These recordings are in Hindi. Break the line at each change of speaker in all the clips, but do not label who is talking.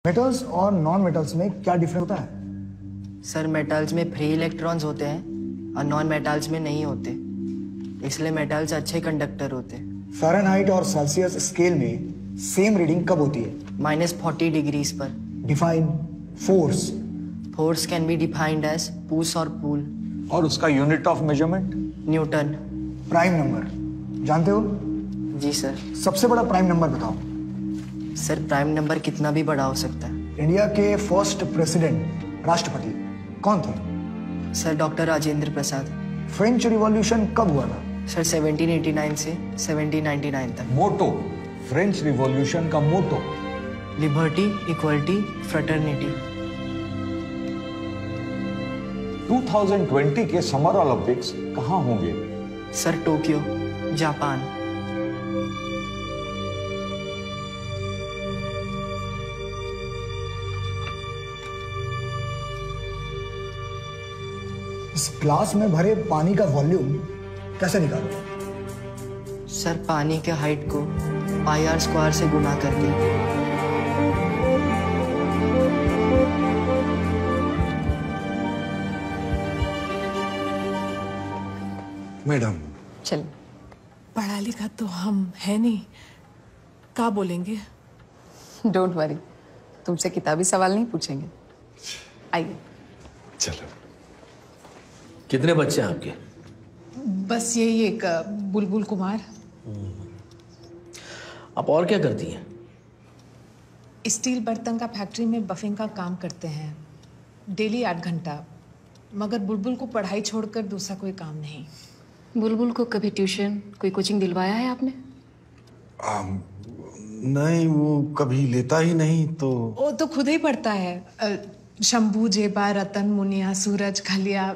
मेटल्स और नॉन मेटल्स में क्या डिफरेंस होता है?
सर मेटल्स में फ्री इलेक्ट्रॉन्स होते हैं और नॉन मेटल्स में नहीं होते, इसलिए मेटल्स अच्छे कंडक्टर होते हैं।
फ़ारेनहाइट और सेल्सियस स्केल में सेम रीडिंग कब होती है?
-40 डिग्रीज पर।
Define force.
Force can be defined as push और पुल।
और उसका unit of measurement?
Newton.
Prime number जानते हो?
जी सर।
सबसे बड़ा प्राइम नंबर बताओ।
सर प्राइम नंबर कितना भी बड़ा हो सकता है।
इंडिया के फर्स्ट प्रेसिडेंट राष्ट्रपति कौन थे?
Sir doctor Rajendra Prasad.
French revolution कब हुआ था?
सर 1789 से 1799 तक।
मोटो, फ्रेंच रिवॉल्यूशन का मोटो?
Liberty, equality, fraternity.
2020 के समर ओलंपिक्स कहाँ होंगे?
Sir Tokyo, Japan.
इस ग्लास में भरे पानी का वॉल्यूम कैसे निकालो?
सर पानी के हाइट को πr² से गुना करके।
मैडम
चल।
पढ़ा लिखा तो हम है नहीं, क्या बोलेंगे?
डोंट वरी, तुमसे किताबी सवाल नहीं पूछेंगे। आइए।
चलो।
कितने बच्चे हैं आपके?
बस यही एक बुलबुल कुमार।
आप और क्या करती हैं?
स्टील बर्तन का फैक्ट्री में बफिंग का काम करते हैं, डेली 8 घंटा। मगर बुलबुल को पढ़ाई छोड़कर दूसरा कोई काम नहीं।
बुलबुल को कभी ट्यूशन, कोई कोचिंग दिलवाया है आपने?
नहीं, वो कभी लेता ही नहीं। तो
वो तो खुद ही पढ़ता है। शंभू, जेबा, रतन, मुनिया, सूरज, खलिया,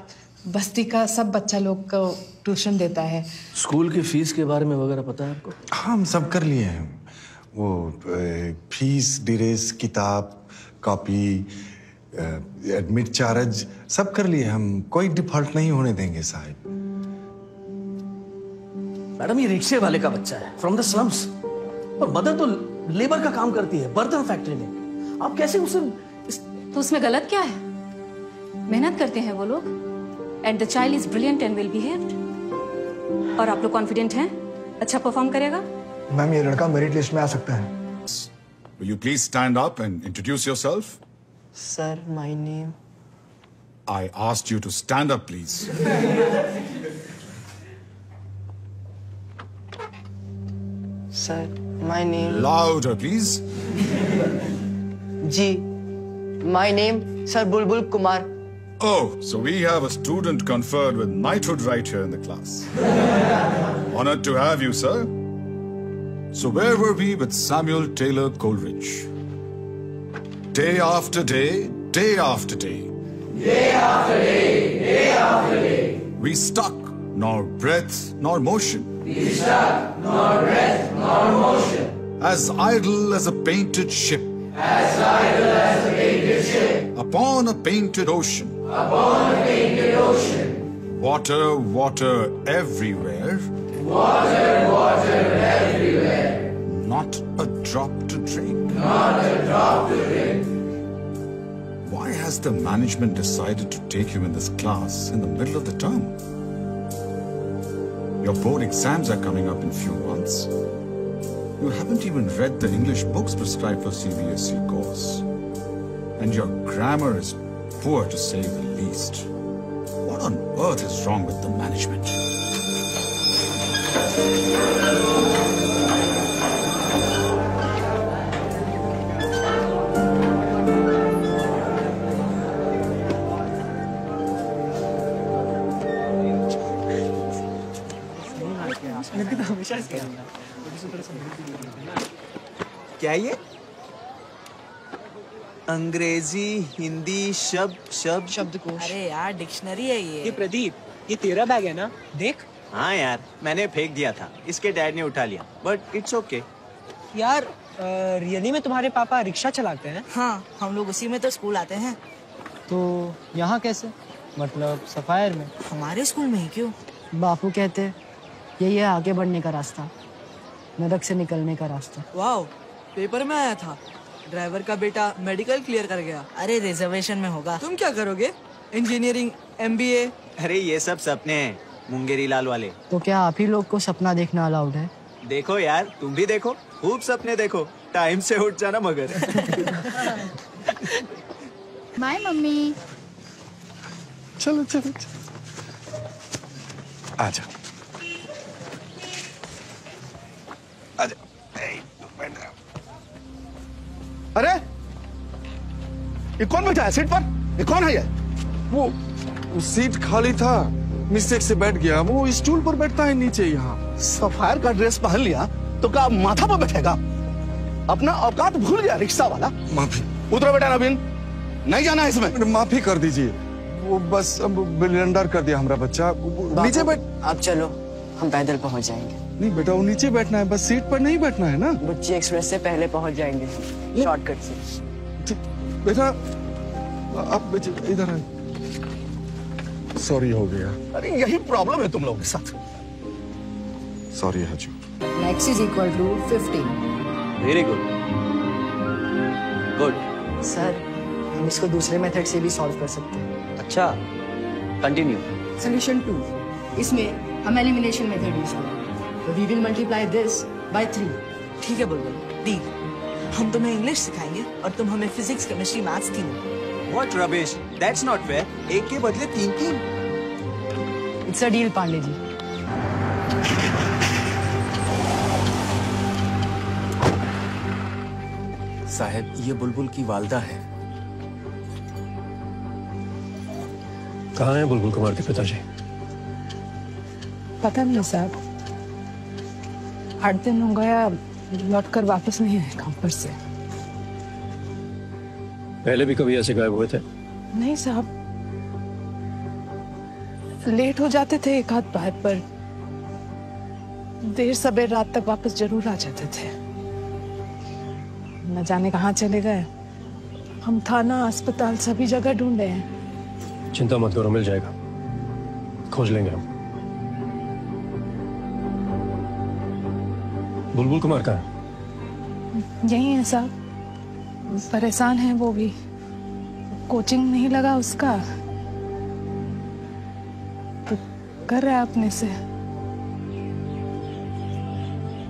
बस्ती का सब बच्चा लोग को ट्यूशन देता है।
स्कूल की फीस के बारे में वगैरह पता है आपको?
हाँ, हम सब कर लिए हैं। वो फीस, ड्रेस, किताब, कॉपी, एडमिट चार्ज सब कर लिए हम। कोई डिफॉल्ट नहीं होने देंगे साहब।
मैडम ये रिक्शे वाले का बच्चा है, फ्रॉम द स्लम्स, और मदर तो लेबर का काम करती है बर्तन फैक्ट्री में। आप कैसे उसे
तो उसमें गलत क्या है? मेहनत करते हैं वो लोग, and the child is brilliant and well behaved. और आप लोग कॉन्फिडेंट हैं अच्छा परफॉर्म करेगा?
मैम ये लड़का मेरिट लिस्ट में आ सकता है।
Will you please stand up and introduce yourself?
Sir, my name.
I asked you to stand up, please.
Sir, my name.
Louder, please.
Ji, my name, Sir Bulbul Kumar.
Oh, so we have a student conferred with knighthood right here in the class. Honored to have you, sir. So where were we with Samuel Taylor Coleridge? Day after day, day after day.
Day after day, day after day.
We stuck, nor breath, nor motion.
We stuck, nor breath, nor motion.
As idle as a painted ship.
As idle as a painted ship.
Upon a painted ocean.
Upon a painted ocean.
Water, water everywhere.
Water, water everywhere.
Not a drop to drink.
Not a drop to drink.
Why has the management decided to take you in this class in the middle of the term? Your board exams are coming up in few months. You haven't even read the English books prescribed for CBSE course. And your grammar is poor to say the least. What on earth is wrong with the management?
क्या ये? अंग्रेजी, हिंदी, शब्दकोश।
अरे यार डिक्शनरी है ये
प्रदीप, ये तेरा बैग है ना? देख। हाँ यार, मैंने फेंक दिया था, इसके डैड ने उठा लिया, बट इट्स ओके।
यार रियली में तुम्हारे पापा रिक्शा चलाते हैं? हाँ, हम लोग उसी में तो स्कूल आते हैं।
तो यहाँ कैसे? मतलब सफायर में?
हमारे स्कूल में ही क्यों?
बापू कहते यही है आगे बढ़ने का रास्ता, नरक से निकलने का रास्ता।
वाओ, पेपर में आया था। ड्राइवर का बेटा मेडिकल क्लियर कर गया। अरे रिजर्वेशन में होगा। तुम क्या करोगे? Engineering, MBA।
अरे ये सब सपने हैं मुंगेरी लाल वाले।
तो क्या आप ही लोग को सपना देखना अलाउड है?
देखो यार, तुम भी देखो, खूब सपने देखो, टाइम से उठ जाना मगर।
Bye mummy.
चलो चलो चलो, आजा आजा।
अरे ये कौन बैठा है सीट पर? ये कौन है ये?
वो सीट खाली था, मिस्टेक से बैठ गया। वो स्टूल पर बैठता है नीचे यहाँ।
सफायर का ड्रेस पहन लिया तो क्या माथा पर बैठेगा? अपना औकात भूल गया रिक्शा वाला।
माफी।
उतरो बेटा नवीन, नहीं जाना है इसमें।
माफी कर दीजिए, वो बस ब्लंडर कर दिया हमारा बच्चा। नीचे बैठ।
आप चलो, हम पैदल पहुंच जाएंगे।
नहीं बेटा, वो नीचे बैठना है, बस सीट पर नहीं बैठना है ना।
बुच्ची एक्सप्रेस से पहले पहुंच जाएंगे, शॉर्टकट से।
बेटा आप इधर आए। सॉरी हो गया।
अरे यही प्रॉब्लम है तुम लोगों के साथ।
सॉरी हजू।
X is equal to 15।
Very good good.
Sir, हम इसको दूसरे मेथड से भी सॉल्व कर सकते हैं।
अच्छा, कंटिन्यू।
सोल्यूशन 2, इसमें हम एलिमिनेशन मेथड यूज करेंगे। तो we will multiply this by 3।
ठीक है बुलबुल, डील। हम तुम्हें इंग्लिश सिखाएंगे और तुम हमें फिजिक्स, केमिस्ट्री, मैथ्स तीनों।
What rubbish? That's not fair. एक के बदले 3-3।
It's a deal Pandey ji.
साहब, ये बुलबुल की वालदा है।
कहाँ हैं बुलबुल कुमार के पिताजी?
पता नहीं साहब, 8 दिन हो गया, लौटकर वापस नहीं आए काम पर से।
पहले भी कभी ऐसे गायब हुए थे?
नहीं साहब, लेट हो जाते थे एक आध बार, पर देर सबेर रात तक वापस जरूर आ जाते थे। न जाने कहाँ चले गए। हम थाना, अस्पताल सभी जगह ढूंढे हैं।
चिंता मत करो, मिल जाएगा, खोज लेंगे हम। बुलबुल कुमार कहाँ है?
यही है साहब, परेशान है वो भी। कोचिंग नहीं लगा उसका, तो कर रहा है अपने से।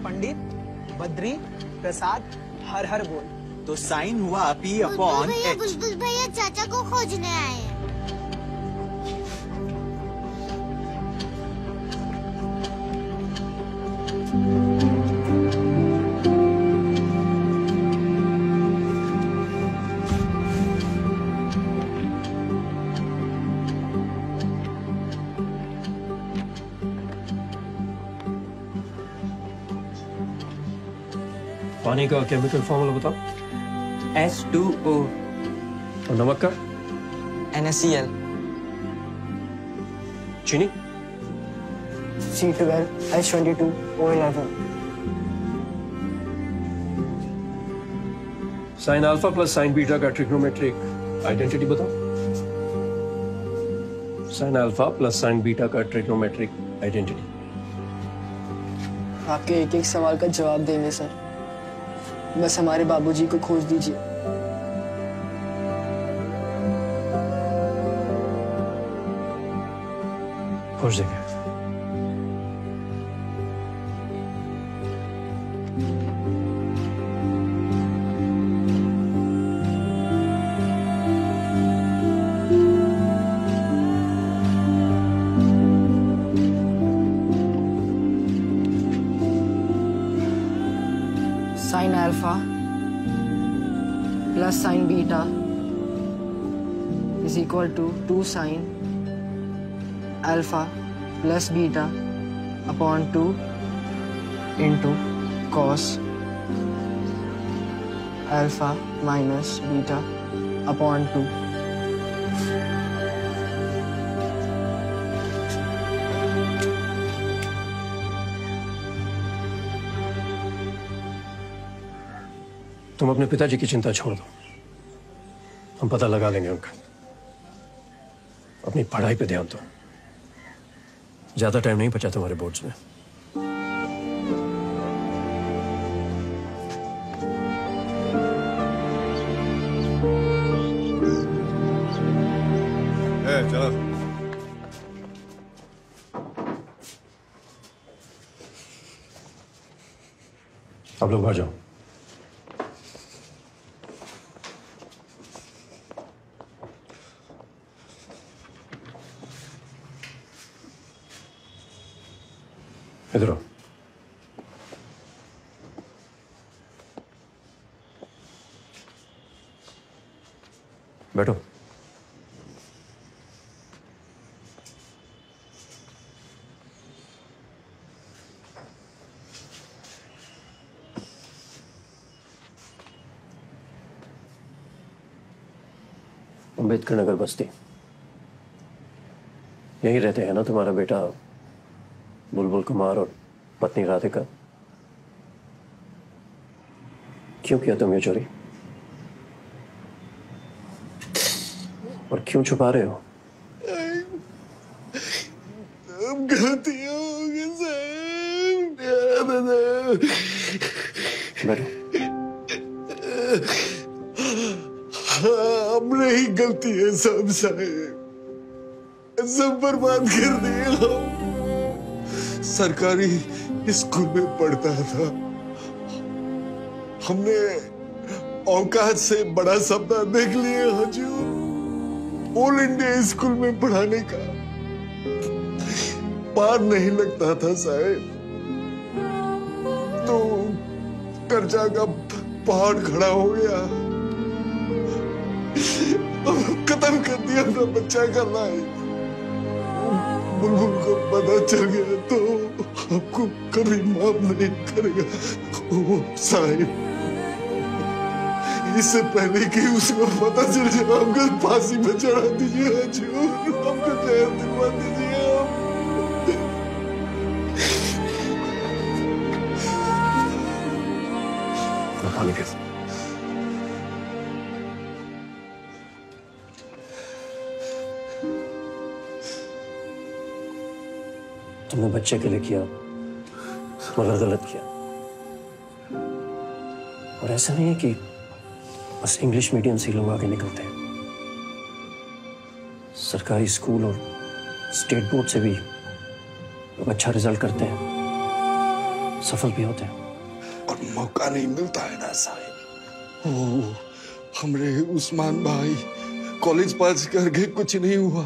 पंडित, बद्री, प्रसाद, हर हर बोल।
तो साइन हुआ P अपॉन H।
बुलबुल भैया चाचा को खोजने आए हैं।
पानी का केमिकल फॉर्मूला बताओ।
H2O।
और नमक का?
NaCl।
चीनी?
C12H22O11।
Sign alpha plus sine beta का ट्रिग्नोमेट्रिक आइडेंटिटी बताओ। Sign alpha plus sine beta का ट्रिग्नोमेट्रिक आइडेंटिटी।
आपके एक एक सवाल का जवाब देंगे सर, बस हमारे बाबूजी को खोज दीजिए।
खोज देंगे।
Sine alpha plus sine beta is equal to 2 sine alpha plus beta upon 2 into cos alpha minus beta upon 2।
तुम अपने पिताजी की चिंता छोड़ दो, हम पता लगा लेंगे उनका। अपनी पढ़ाई पे ध्यान दो, ज्यादा टाइम नहीं बचा तुम्हारे बोर्ड्स में।
है, चलो।
आप लोग आ जाओ। इधर आओ। बैठो। अम्बेडकर नगर बस्ती, यहीं रहते हैं ना तुम्हारा बेटा बुलबुल कुमार और पत्नी राधिका? क्यों किया तुम ये चोरी और क्यों छुपा रहे हो?
गलती हो गई साहब।
बैठो।
हमने ही गलती है सब साहब, सब बर्बाद कर दिए हम। सरकारी स्कूल में पढ़ता था, हमने औकात से बड़ा सपना देख लिया हजूर, ऑल इंडिया स्कूल में पढ़ाने का। पार नहीं लगता था साहब, तो कर्जा का पहाड़ खड़ा हो गया। खत्म कर दिया अपना बच्चा का लाइफ। बुलबुल को पता चल गया तो आपको कभी माफ नहीं करेगा वो साहिब। इससे पहले कि उसको पता चल जाए हमको फांसी में चढ़ा दीजिए हजूर, हमको जहर दिलवा दीजिए।
पानी पियो। तुमने बच्चे के लिए किया मगर गलत किया। और ऐसा नहीं है कि बस इंग्लिश मीडियम से लोग आगे निकलते हैं, सरकारी स्कूल और स्टेट बोर्ड से भी लोग अच्छा रिजल्ट करते हैं, सफल भी होते हैं।
और मौका नहीं मिलता है ना साहिब। वो हमरे उस्मान भाई कॉलेज पास करके कुछ नहीं हुआ,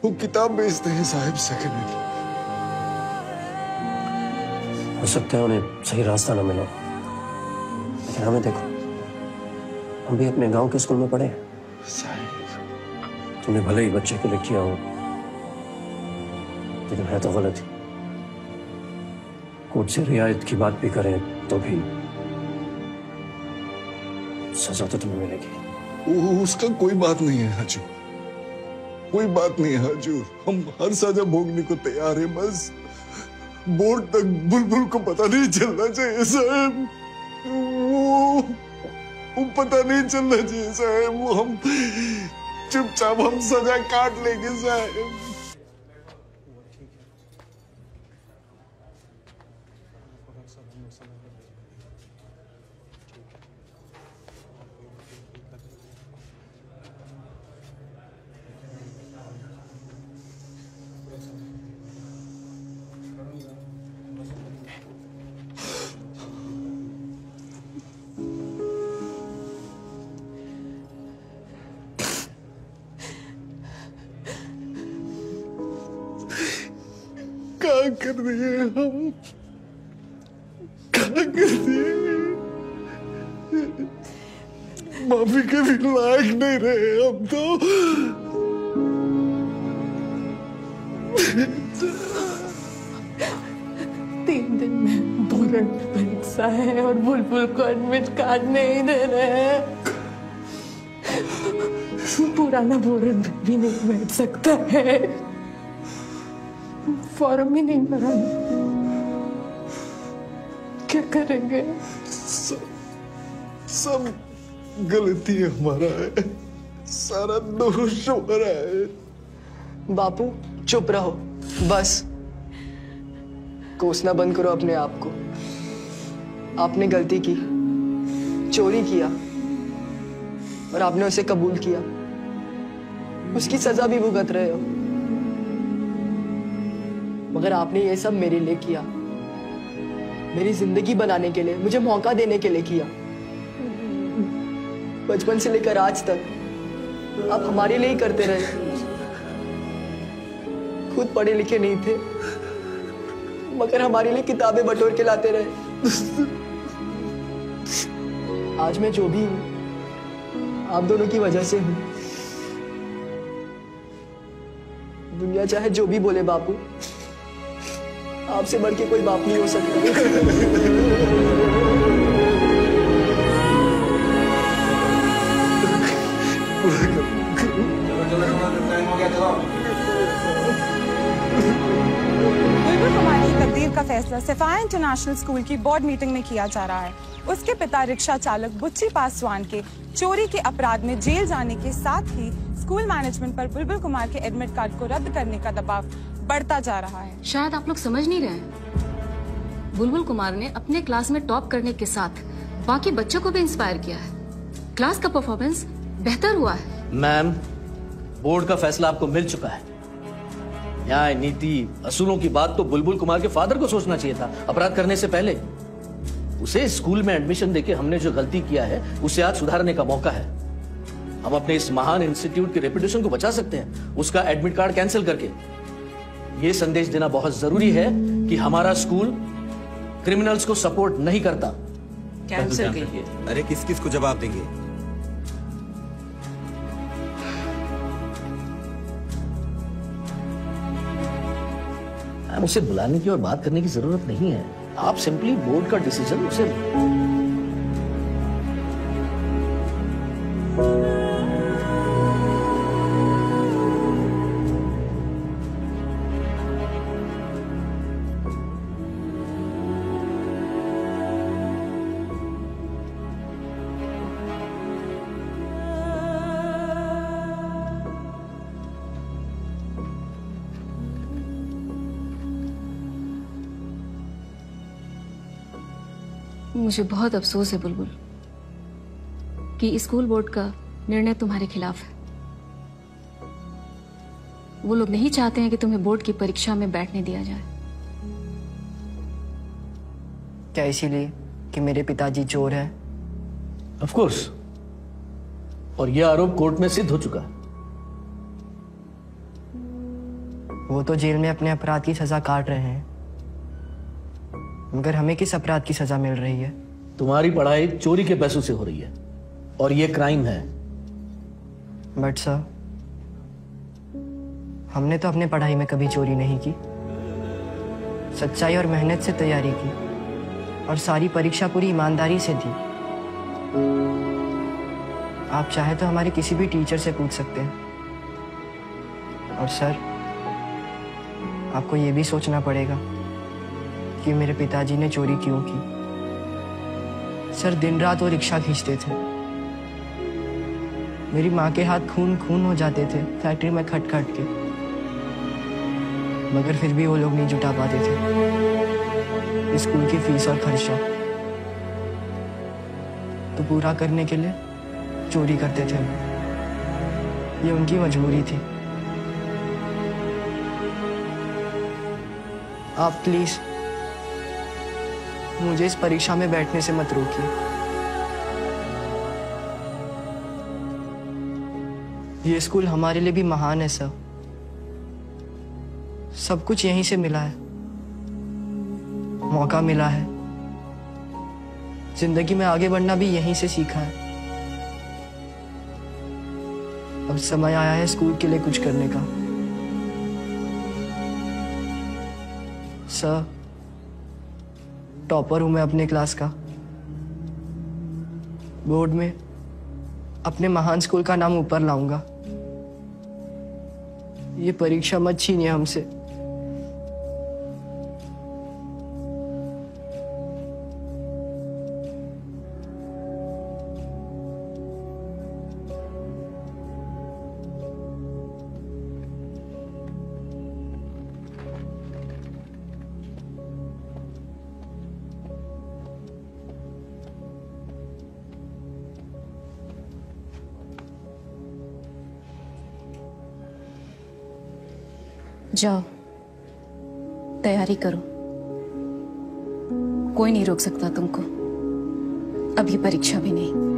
वो किताब बेचते हैं साहिब सेकंड हैंड।
हो सकता है उन्हें सही रास्ता ना मिला, लेकिन हमें देखो, हम भी अपने गांव के स्कूल में पढ़े हैं। तुमने भले ही बच्चे के लिए किया हो, लेकिन है तो गलत ही। कोर्ट से रियायत की बात भी करें तो भी सजा तो तुम्हें मिलेगी।
उसका कोई बात नहीं है हजूर, कोई बात नहीं है हजूर। हम हर सजा भोगने को तैयार हैं, बस बोर्ड तक बुलबुल को पता नहीं चलना चाहिए साहब। वो पता नहीं चलना चाहिए साहब। वो हम चुपचाप हम सजा काट लेंगे साहब। क्या कर दिए हम, क्या कर दिए? माफी के भी लायक नहीं रहे हम तो।
3 दिन में बोरन परीक्षा है और बुलबुल को एडमिट कार्ड नहीं दे रहे हैं। पुराना बोरन भी नहीं बैठ सकता है, फॉर्म ही नहीं भरा। क्या करेंगे?
सब गलती हमारा है, सारा दोष हमारा है।
बापू चुप रहो, बस कोसना बंद करो अपने आप को। आपने गलती की, चोरी किया और आपने उसे कबूल किया। उसकी सजा भी भुगत रहे हो, मगर आपने ये सब मेरे लिए किया, मेरी जिंदगी बनाने के लिए, मुझे मौका देने के लिए किया। बचपन से लेकर आज तक आप हमारे लिए ही करते रहे। खुद पढ़े लिखे नहीं थे, मगर हमारे लिए किताबें बटोर के लाते रहे। आज मैं जो भी हूं, आप दोनों की वजह से हूं। दुनिया चाहे जो भी बोले बापू, आपसे बढ़ के कोई बाप नहीं हो सकता।
बुलबुल कुमार की तकदीर का फैसला सफाया इंटरनेशनल स्कूल की बोर्ड मीटिंग में किया जा रहा है। उसके पिता रिक्शा चालक बुच्ची पासवान के चोरी के अपराध में जेल जाने के साथ ही स्कूल मैनेजमेंट पर बुलबुल कुमार के एडमिट कार्ड को रद्द करने का दबाव बढ़ता जा रहा है।
शायद आप लोग समझ नहीं रहे हैं, बुलबुल कुमार ने अपने क्लास में टॉप करने के साथ बाकी बच्चों को भी इंस्पायर किया है। क्लास का परफॉर्मेंस बेहतर हुआ है।
मैम, बोर्ड का फैसला आपको मिल चुका है। न्याय, नीति, असूलों की बात तो बुलबुल कुमार के फादर को सोचना चाहिए था अपराध करने से पहले। उसे स्कूल में एडमिशन देके हमने जो गलती किया है उसे आज सुधारने का मौका है। हम अपने इस महान इंस्टीट्यूट की रेपुटेशन को बचा सकते हैं उसका एडमिट कार्ड कैंसिल करके। यह संदेश देना बहुत जरूरी है कि हमारा स्कूल क्रिमिनल्स को सपोर्ट नहीं करता।
कैंसिल कीजिए।
अरे किस किस को जवाब देंगे?
उसे बुलाने की और बात करने की जरूरत नहीं है। आप सिंपली बोर्ड का डिसीजन उसे
मुझे बहुत अफसोस है बुलबुल कि स्कूल बोर्ड का निर्णय तुम्हारे खिलाफ है। वो लोग नहीं चाहते हैं कि तुम्हें बोर्ड की परीक्षा में बैठने दिया जाए।
क्या इसीलिए कि मेरे पिताजी चोर हैं?
ऑफ कोर्स, और यह आरोप कोर्ट में सिद्ध हो चुका है।
वो तो जेल में अपने अपराध की सजा काट रहे हैं, मगर हमें किस अपराध की सजा मिल रही है?
तुम्हारी पढ़ाई चोरी के पैसों से हो रही है और ये क्राइम है।
बट सर, हमने तो अपने पढ़ाई में कभी चोरी नहीं की। सच्चाई और मेहनत से तैयारी की और सारी परीक्षा पूरी ईमानदारी से दी। आप चाहे तो हमारे किसी भी टीचर से पूछ सकते हैं। और सर, आपको ये भी सोचना पड़ेगा कि मेरे पिताजी ने चोरी क्यों की। सर, दिन रात वो रिक्शा खींचते थे। मेरी माँ के हाथ खून खून हो जाते थे फैक्ट्री में खट खट के, मगर फिर भी वो लोग नहीं जुटा पाते थे स्कूल की फीस और खर्चा। तो पूरा करने के लिए चोरी करते थे। ये उनकी मजबूरी थी। आप प्लीज मुझे इस परीक्षा में बैठने से मत रोकिए। ये स्कूल हमारे लिए भी महान है सर। सब कुछ यहीं से मिला है, मौका मिला है। जिंदगी में आगे बढ़ना भी यहीं से सीखा है। अब समय आया है स्कूल के लिए कुछ करने का। सर, टॉपर हूं मैं अपने क्लास का। बोर्ड में अपने महान स्कूल का नाम ऊपर लाऊंगा। ये परीक्षा मत छीनिए हमसे।
जाओ, तैयारी करो, कोई नहीं रोक सकता तुमको। अब ये परीक्षा भी नहीं।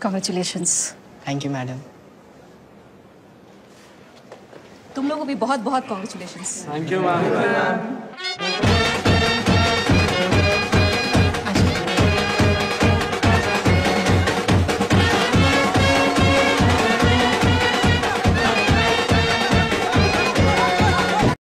Congratulations.
Thank you madam.
तुम लोगों को भी बहुत बहुत कॉन्ग्रेचुलेशंस।
Thank you ma'am.